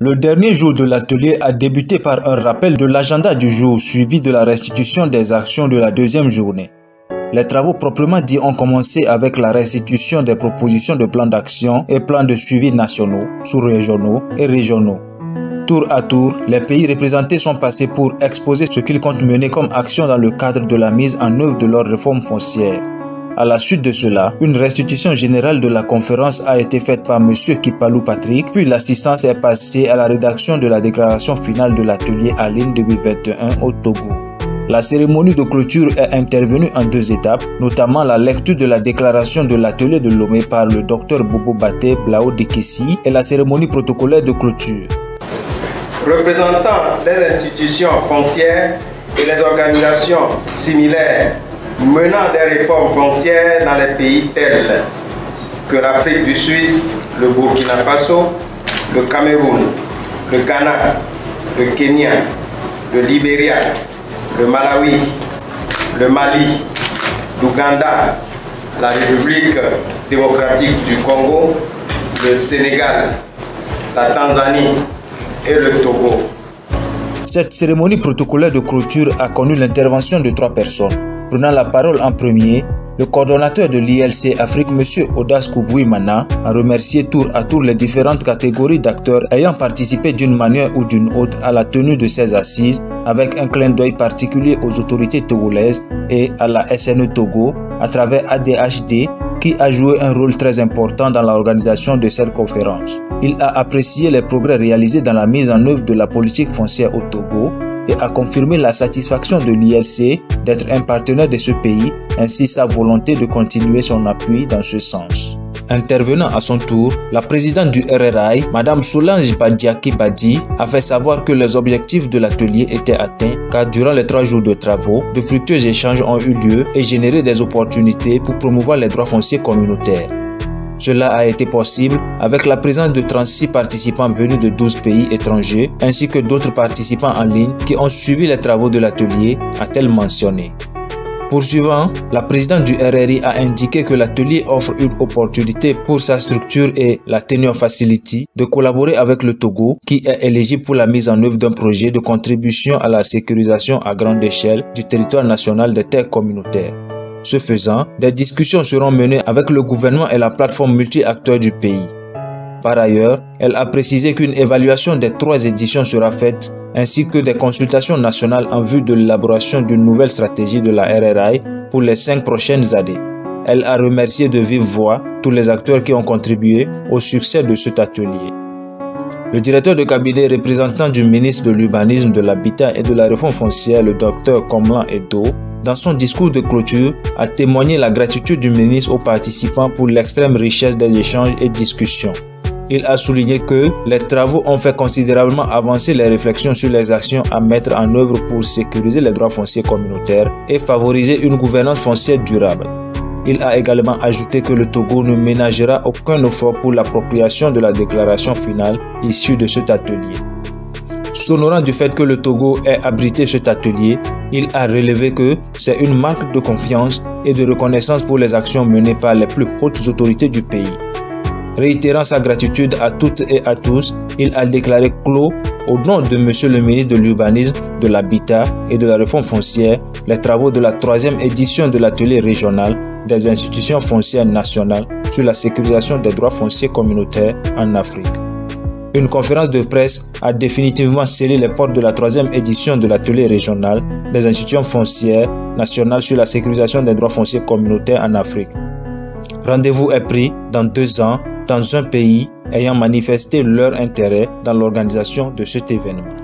Le dernier jour de l'atelier a débuté par un rappel de l'agenda du jour suivi de la restitution des actions de la deuxième journée. Les travaux proprement dits ont commencé avec la restitution des propositions de plans d'action et plans de suivi nationaux, sous-régionaux et régionaux. Tour à tour, les pays représentés sont passés pour exposer ce qu'ils comptent mener comme action dans le cadre de la mise en œuvre de leur réforme foncière. À la suite de cela, une restitution générale de la conférence a été faite par M. Kipalou Patrick, puis l'assistance est passée à la rédaction de la déclaration finale de l'atelier à l'IN 2021 au Togo. La cérémonie de clôture est intervenue en deux étapes, notamment la lecture de la déclaration de l'atelier de Lomé par le Dr Bobo Baté Blao Dekessi et la cérémonie protocolaire de clôture. Représentant les institutions foncières et les organisations similaires menant des réformes foncières dans les pays tels que l'Afrique du Sud, le Burkina Faso, le Cameroun, le Ghana, le Kenya, le Libéria, le Malawi, le Mali, l'Ouganda, la République démocratique du Congo, le Sénégal, la Tanzanie et le Togo. Cette cérémonie protocolaire de clôture a connu l'intervention de 3 personnes. Prenant la parole en premier, le coordonnateur de l'ILC Afrique, M. Odas Koubouimana, a remercié tour à tour les différentes catégories d'acteurs ayant participé d'une manière ou d'une autre à la tenue de ces assises, avec un clin d'œil particulier aux autorités togolaises et à la SNE Togo, à travers ADHD, qui a joué un rôle très important dans l'organisation de cette conférence. Il a apprécié les progrès réalisés dans la mise en œuvre de la politique foncière au Togo et a confirmé la satisfaction de l'ILC d'être un partenaire de ce pays, ainsi sa volonté de continuer son appui dans ce sens. Intervenant à son tour, la présidente du RRI, Mme Solange Badiaki Badi, a fait savoir que les objectifs de l'atelier étaient atteints car durant les 3 jours de travaux, de fructueux échanges ont eu lieu et généré des opportunités pour promouvoir les droits fonciers communautaires. Cela a été possible avec la présence de 36 participants venus de 12 pays étrangers ainsi que d'autres participants en ligne qui ont suivi les travaux de l'atelier, a-t-elle mentionné. Poursuivant, la présidente du RRI a indiqué que l'atelier offre une opportunité pour sa structure et la Tenure Facility de collaborer avec le Togo qui est éligible pour la mise en œuvre d'un projet de contribution à la sécurisation à grande échelle du territoire national des terres communautaires. Ce faisant, des discussions seront menées avec le gouvernement et la plateforme multi-acteurs du pays. Par ailleurs, elle a précisé qu'une évaluation des 3 éditions sera faite ainsi que des consultations nationales en vue de l'élaboration d'une nouvelle stratégie de la RRI pour les 5 prochaines années. Elle a remercié de vive voix tous les acteurs qui ont contribué au succès de cet atelier. Le directeur de cabinet représentant du ministre de l'Urbanisme, de l'Habitat et de la Réforme foncière, le Dr Komlan Edo, dans son discours de clôture, a témoigné la gratitude du ministre aux participants pour l'extrême richesse des échanges et discussions. Il a souligné que les travaux ont fait considérablement avancer les réflexions sur les actions à mettre en œuvre pour sécuriser les droits fonciers communautaires et favoriser une gouvernance foncière durable. Il a également ajouté que le Togo ne ménagera aucun effort pour l'appropriation de la déclaration finale issue de cet atelier. S'honorant du fait que le Togo ait abrité cet atelier, il a relevé que c'est une marque de confiance et de reconnaissance pour les actions menées par les plus hautes autorités du pays. Réitérant sa gratitude à toutes et à tous, il a déclaré clos, au nom de M. le ministre de l'Urbanisme, de l'Habitat et de la Réforme foncière, les travaux de la 3e édition de l'atelier régional des institutions foncières nationales sur la sécurisation des droits fonciers communautaires en Afrique. Une conférence de presse a définitivement scellé les portes de la 3e édition de l'atelier régional des institutions foncières nationales sur la sécurisation des droits fonciers communautaires en Afrique. Rendez-vous est pris dans 2 ans dans un pays ayant manifesté leur intérêt dans l'organisation de cet événement.